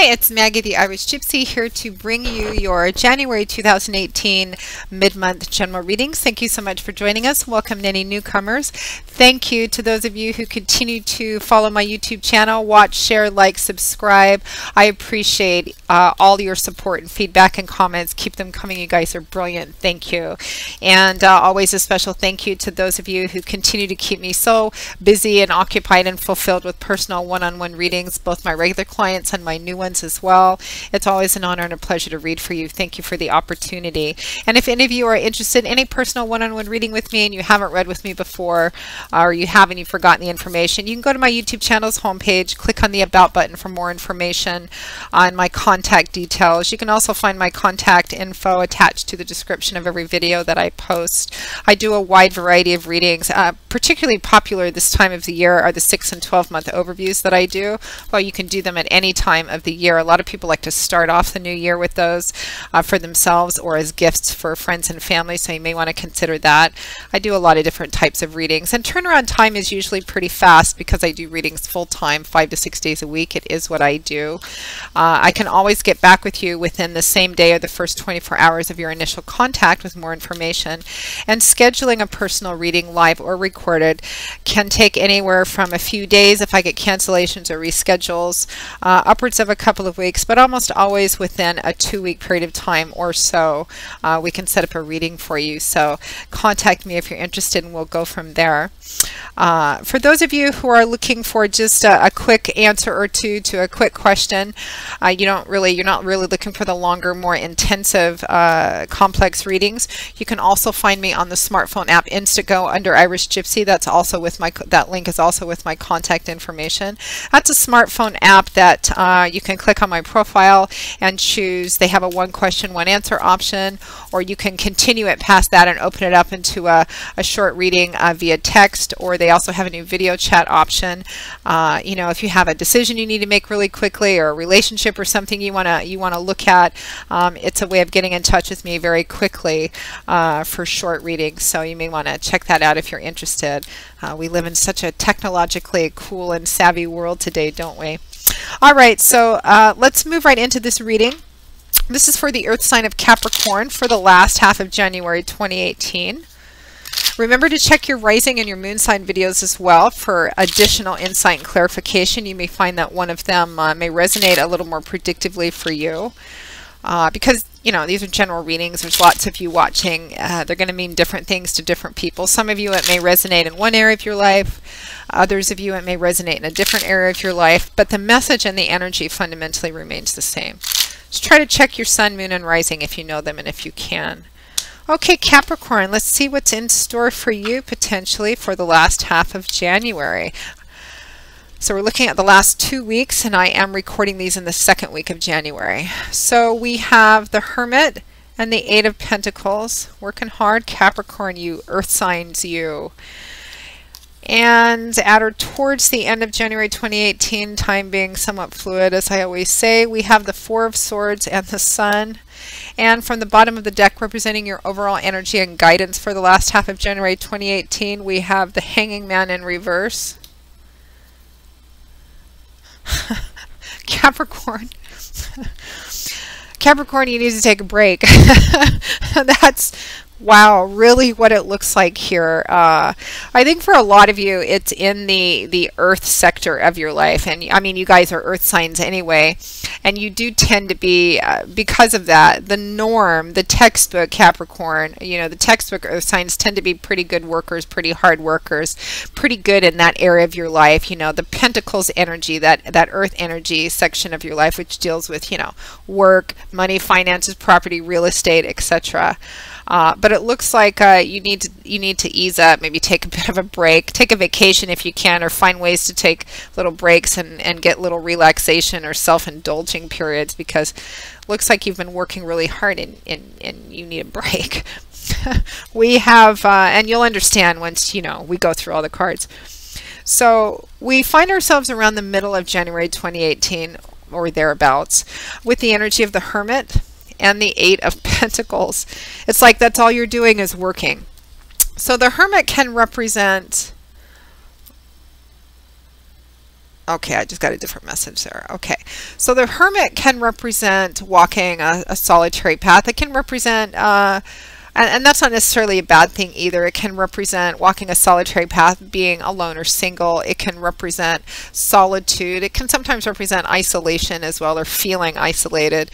Hi, it's Maggie the Irish Gypsy here to bring you your January 2018 mid-month general readings. Thank you so much for joining us. Welcome to any newcomers. Thank you to those of you who continue to follow my YouTube channel, watch, share, like, subscribe. I appreciate all your support and feedback and comments. Keep them coming. You guys are brilliant. Thank you. And always a special thank you to those of you who continue to keep me so busy and occupied and fulfilled with personal one-on-one readings, both my regular clients and my new ones as well. It's always an honor and a pleasure to read for you. Thank you for the opportunity. And if any of you are interested in any personal one-on-one reading with me and you haven't read with me before, or you have and you've forgotten the information, you can go to my YouTube channel's homepage, click on the About button for more information on my contact details. You can also find my contact info attached to the description of every video that I post. I do a wide variety of readings. Particularly popular this time of the year are the 6 and 12 month overviews that I do. Well, you can do them at any time of the year. A lot of people like to start off the new year with those for themselves or as gifts for friends and family, so you may want to consider that. I do a lot of different types of readings, and turnaround time is usually pretty fast because I do readings full-time, 5 to 6 days a week. It is what I do. I can always get back with you within the same day or the first 24 hours of your initial contact with more information. And scheduling a personal reading, live or recorded, can take anywhere from a few days if I get cancellations or reschedules, upwards of a couple of weeks, but almost always within a 2-week period of time or so. We can set up a reading for you. So contact me if you're interested and we'll go from there. For those of you who are looking for just a quick answer or two to a quick question, you're not really looking for the longer, more intensive, complex readings, you can also find me on the smartphone app Instantgo under Irish Gypsy. That link is also with my contact information. That's a smartphone app that you can click on my profile and choose. They have a 1 question, 1 answer option, or you can continue it past that and open it up into a short reading via text, or they also have a new video chat option. You know, if you have a decision you need to make really quickly, or a relationship or something you want to look at, it's a way of getting in touch with me very quickly for short readings. So you may want to check that out if you're interested. We live in such a technologically cool and savvy world today, don't we? All right, so let's move right into this reading. This is for the Earth sign of Capricorn for the last half of January 2018. Remember to check your rising and your moon sign videos as well for additional insight and clarification. You may find that one of them may resonate a little more predictively for you. Because, you know, these are general readings. There's lots of you watching. They're going to mean different things to different people. Some of you it may resonate in one area of your life. Others of you it may resonate in a different area of your life. But the message and the energy fundamentally remains the same. Just try to check your sun, moon, and rising if you know them and if you can. Okay, Capricorn, let's see what's in store for you potentially for the last half of January. So we're looking at the last 2 weeks, and I am recording these in the 2nd week of January. So we have the Hermit and the 8 of Pentacles. Working hard, Capricorn, you earth signs, you. And at or towards the end of January 2018, time being somewhat fluid, as I always say, we have the 4 of Swords and the Sun. And from the bottom of the deck, representing your overall energy and guidance for the last half of January 2018, we have the Hanging Man in reverse. Capricorn. Capricorn, you need to take a break. That's, wow, really what it looks like here. I think for a lot of you, it's in the earth sector of your life. And I mean, you guys are earth signs anyway. And you do tend to be, because of that, the norm, the textbook Capricorn, you know, the textbook earth signs tend to be pretty good workers, pretty hard workers, pretty good in that area of your life. You know, the Pentacles energy, that earth energy section of your life, which deals with, you know, work, money, finances, property, real estate, etc. But it looks like you need to ease up, maybe take a bit of a break, take a vacation if you can, or find ways to take little breaks and get little relaxation or self-indulging periods, because it looks like you've been working really hard and you need a break. We have, and you'll understand once, you know, we go through all the cards. So we find ourselves around the middle of January 2018 or thereabouts with the energy of the Hermit and the 8 of Pentacles. It's like that's all you're doing is working. So the Hermit can represent Okay, I just got a different message there. Okay, so the Hermit can represent walking a solitary path. It can represent, and that's not necessarily a bad thing either. It can represent walking a solitary path, being alone or single. It can represent solitude. It can sometimes represent isolation as well, or feeling isolated.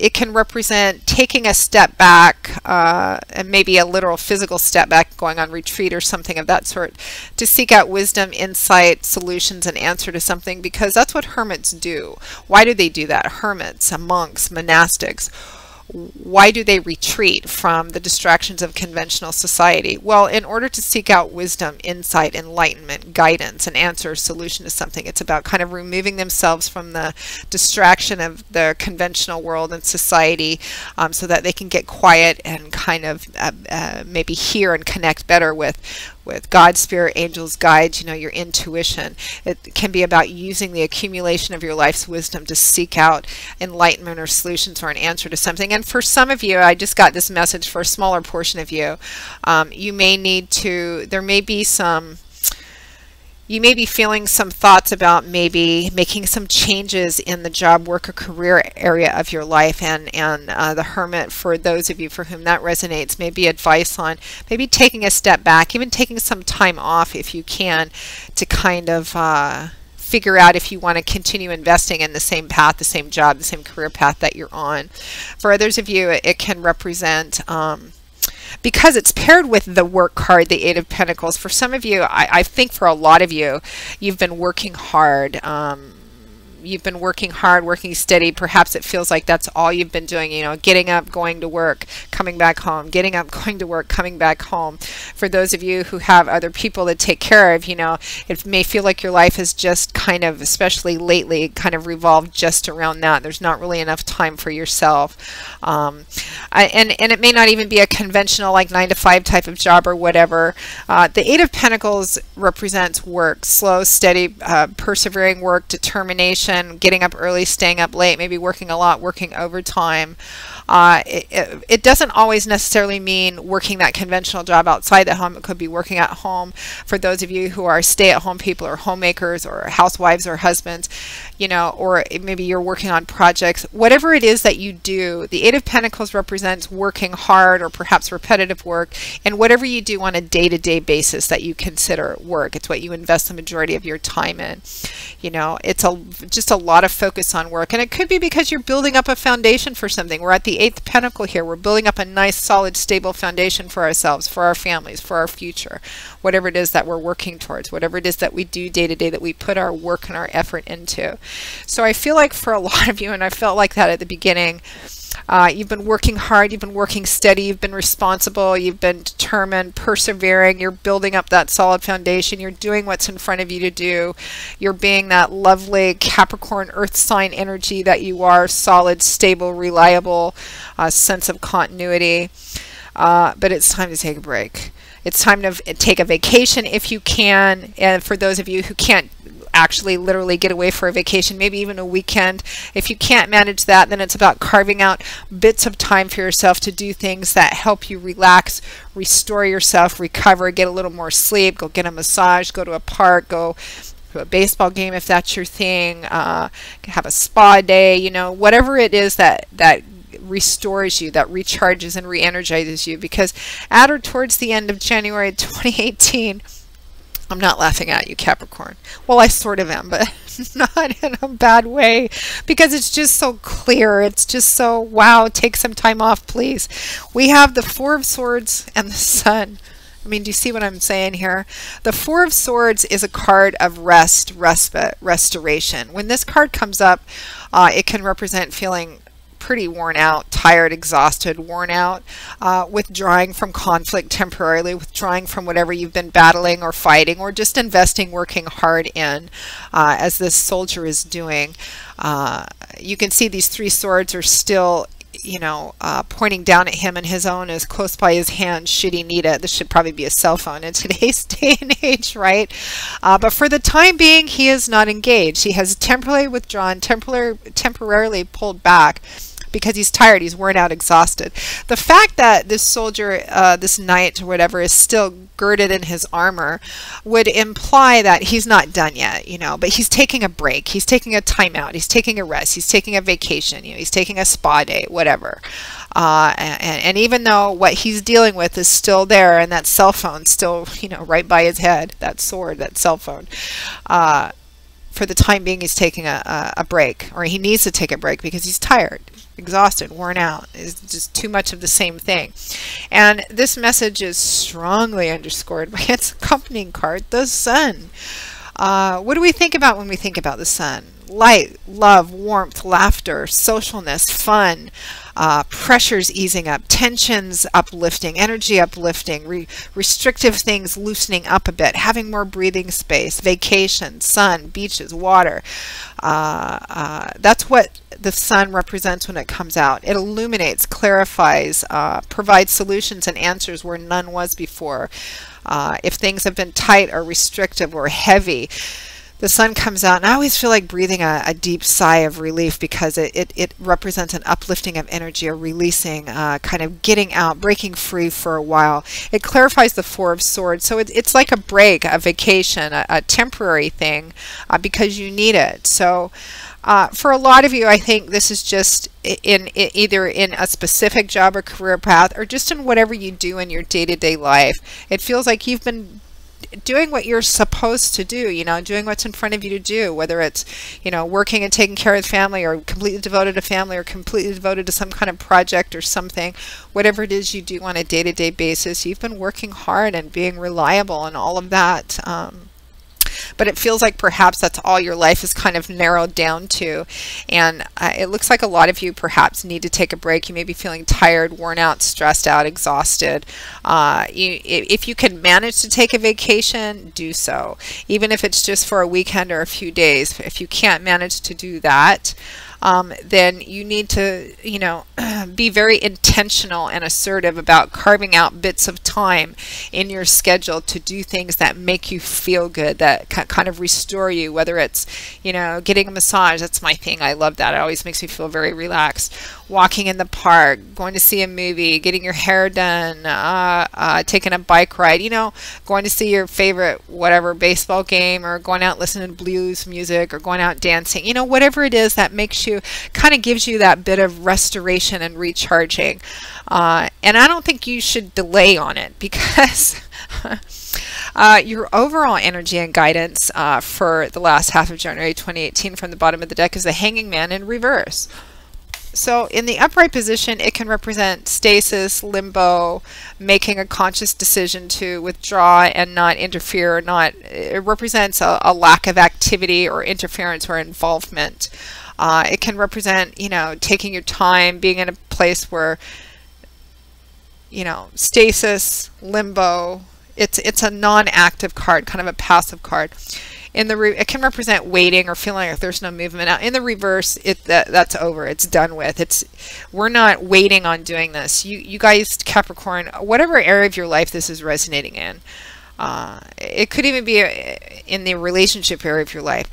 It can represent taking a step back, and maybe a literal physical step back, going on retreat or something of that sort, to seek out wisdom, insight, solutions, and answer to something, because that's what hermits do. Why do they do that? Hermits, monks, monastics. Why do they retreat from the distractions of conventional society? Well, in order to seek out wisdom, insight, enlightenment, guidance, an answer, solution to something. It's about kind of removing themselves from the distraction of the conventional world and society, so that they can get quiet and kind of maybe hear and connect better with God, spirit, angels, guides, your intuition. It can be about using the accumulation of your life's wisdom to seek out enlightenment or solutions or an answer to something. And for some of you, I just got this message for a smaller portion of you. You may need to, there may be some, you may be feeling some thoughts about maybe making some changes in the job, work, or career area of your life, and the Hermit, for those of you for whom that resonates, may be advice on maybe taking a step back, even taking some time off if you can, to kind of figure out if you want to continue investing in the same path, the same job, the same career path that you're on. For others of you, it can represent because it's paired with the work card, the Eight of Pentacles. For some of you, I think for a lot of you, you've been working hard. You've been working hard, working steady. Perhaps it feels like that's all you've been doing, getting up, going to work, coming back home, getting up, going to work, coming back home. For those of you who have other people to take care of, it may feel like your life has just kind of, especially lately, kind of revolved just around that. There's not really enough time for yourself. And it may not even be a conventional like 9-to-5 type of job or whatever. The Eight of Pentacles represents work, slow, steady, persevering work, determination, getting up early, staying up late, maybe working a lot, working overtime. It doesn't always necessarily mean working that conventional job outside the home. It could be working at home. For those of you who are stay-at-home people or homemakers or housewives or husbands, or maybe you're working on projects. Whatever it is that you do, the Eight of Pentacles represents working hard or perhaps repetitive work, and whatever you do on a day-to-day basis that you consider work. It's what you invest the majority of your time in. It's just a lot of focus on work, and it could be because you're building up a foundation for something. We're at the Eighth Pentacle here. We're building up a nice, solid, stable foundation for ourselves, for our families, for our future, whatever it is that we're working towards, whatever it is that we do day to day, that we put our work and our effort into. So I feel like for a lot of you, and I felt like that at the beginning, you've been working hard, you've been working steady, you've been responsible, you've been determined, persevering, you're building up that solid foundation, you're doing what's in front of you to do, you're being that lovely Capricorn earth sign energy that you are, solid, stable, reliable, sense of continuity. But it's time to take a break. It's time to take a vacation if you can, and for those of you who can't actually literally get away for a vacation, maybe even a weekend. If you can't manage that, then it's about carving out bits of time for yourself to do things that help you relax, restore yourself, recover, get a little more sleep, go get a massage, go to a park, go to a baseball game if that's your thing, have a spa day, whatever it is that restores you, that recharges and re-energizes you, because at or towards the end of January 2018, I'm not laughing at you, Capricorn. Well, I sort of am, but not in a bad way, because it's just so clear. It's just so, wow, take some time off, please. We have the Four of Swords and the Sun. I mean, do you see what I'm saying here? The Four of Swords is a card of rest, respite, restoration. When this card comes up, it can represent feeling pretty worn out, tired, exhausted, worn out, withdrawing from conflict temporarily, withdrawing from whatever you've been battling or fighting, or just investing, working hard in, as this soldier is doing. You can see these three swords are still, pointing down at him, and his own is close by his hand should he need it. This should probably be a cell phone in today's day and age, right? But for the time being, he is not engaged. He has temporarily withdrawn, temporarily pulled back, because he's tired, he's worn out, exhausted. The fact that this soldier, this knight or whatever, is still girded in his armor would imply that he's not done yet, you know, but he's taking a break, he's taking a time out, he's taking a rest, he's taking a vacation, you know, he's taking a spa day, whatever. And even though what he's dealing with is still there, and that cell phone still, you know, right by his head, that sword, that cell phone, for the time being he's taking a break, or he needs to take a break because he's tired, exhausted, worn out. It's just too much of the same thing. And this message is strongly underscored by its accompanying card, the Sun. What do we think about when we think about the Sun? Light, love, warmth, laughter, socialness, fun, pressures easing up, tensions uplifting, energy uplifting, restrictive things loosening up a bit, having more breathing space, vacation, sun, beaches, water. That's what the Sun represents when it comes out. It illuminates, clarifies, provides solutions and answers where none was before. If things have been tight or restrictive or heavy, the Sun comes out, and I always feel like breathing a deep sigh of relief, because it represents an uplifting of energy, a releasing, kind of getting out, breaking free for a while. It clarifies the Four of Swords, so it's like a break, a vacation, a temporary thing, because you need it. So for a lot of you, I think this is just either in a specific job or career path, or just in whatever you do in your day-to-day life. It feels like you've been doing what you're supposed to do, you know, doing what's in front of you to do, whether it's, you know, working and taking care of the family, or completely devoted to family, or completely devoted to some kind of project or something. Whatever it is you do on a day-to-day basis, you've been working hard and being reliable and all of that. But it feels like perhaps that's all your life is kind of narrowed down to. And it looks like a lot of you perhaps need to take a break. You may be feeling tired, worn out, stressed out, exhausted. If you can manage to take a vacation, do so. Even if it's just for a weekend or a few days. If you can't manage to do that, then you need to, you know, be very intentional and assertive about carving out bits of time in your schedule to do things that make you feel good, that kind of restore you, whether it's, you know, getting a massage. That's my thing. I love that. It always makes me feel very relaxed. Walking in the park, going to see a movie, getting your hair done, taking a bike ride, you know, going to see your favorite whatever baseball game, or going out listening to blues music, or going out dancing, you know, whatever it is that makes you, kind of gives you that bit of restoration and recharging. And I don't think you should delay on it, because your overall energy and guidance for the last half of January 2018 from the bottom of the deck is the Hanging Man in reverse. So in the upright position, it can represent stasis, limbo, making a conscious decision to withdraw and not interfere, it represents a lack of activity or interference or involvement. It can represent, you know, taking your time, being in a place where, you know, stasis, limbo. It's a non-active card, kind of a passive card. It can represent waiting or feeling like there's no movement. Now, in the reverse, that's over. It's done with. We're not waiting on doing this. You guys, Capricorn, whatever area of your life this is resonating in, it could even be in the relationship area of your life.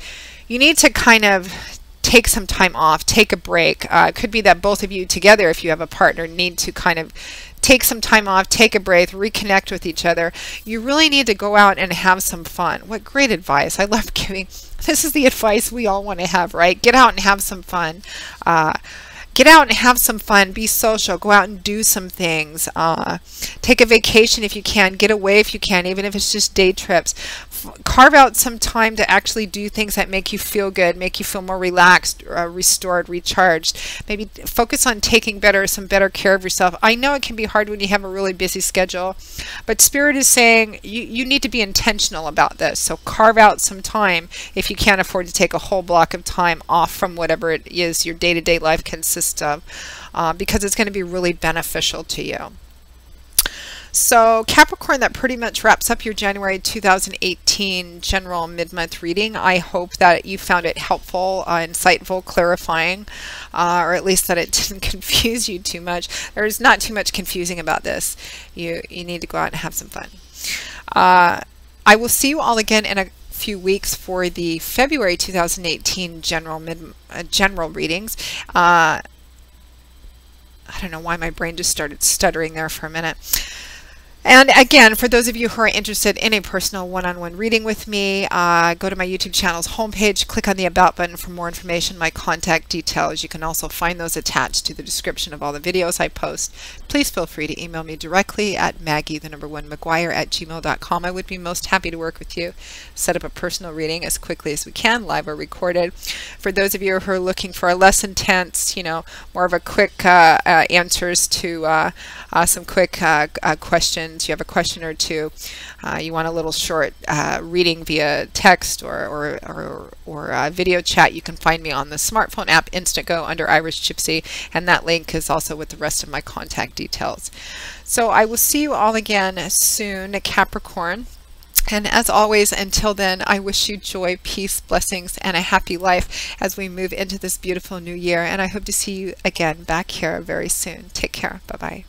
You need to kind of take some time off, take a break. It could be that both of you together, if you have a partner, need to kind of take some time off, take a break, reconnect with each other. You really need to go out and have some fun. What great advice. I love giving. This is the advice we all want to have, right? Get out and have some fun. Get out and have some fun. Be social. Go out and do some things. Take a vacation if you can. Get away if you can, even if it's just day trips. Carve out some time to actually do things that make you feel good, make you feel more relaxed, restored, recharged. Maybe focus on taking some better care of yourself. I know it can be hard when you have a really busy schedule, but Spirit is saying you need to be intentional about this. So carve out some time if you can't afford to take a whole block of time off from whatever it is your day-to-day life consists of, because it's going to be really beneficial to you. So Capricorn, that pretty much wraps up your January 2018 general mid-month reading. I hope that you found it helpful, insightful, clarifying, or at least that it didn't confuse you too much. There's not too much confusing about this. You need to go out and have some fun. I will see you all again in a few weeks for the February 2018 general readings. I don't know why my brain just started stuttering there for a minute. And again, for those of you who are interested in a personal one-on-one reading with me, go to my YouTube channel's homepage, click on the About button for more information, my contact details. You can also find those attached to the description of all the videos I post. Please feel free to email me directly at maggie1maguire@gmail.com. I would be most happy to work with you, set up a personal reading as quickly as we can, live or recorded. For those of you who are looking for a less intense, more of a quick answers to some quick questions, you have a question or two, you want a little short reading via text or video chat, you can find me on the smartphone app Instantgo under Irish Gypsy, and that link is also with the rest of my contact details. So I will see you all again soon, Capricorn. And as always, until then, I wish you joy, peace, blessings, and a happy life as we move into this beautiful new year. And I hope to see you again back here very soon. Take care. Bye-bye.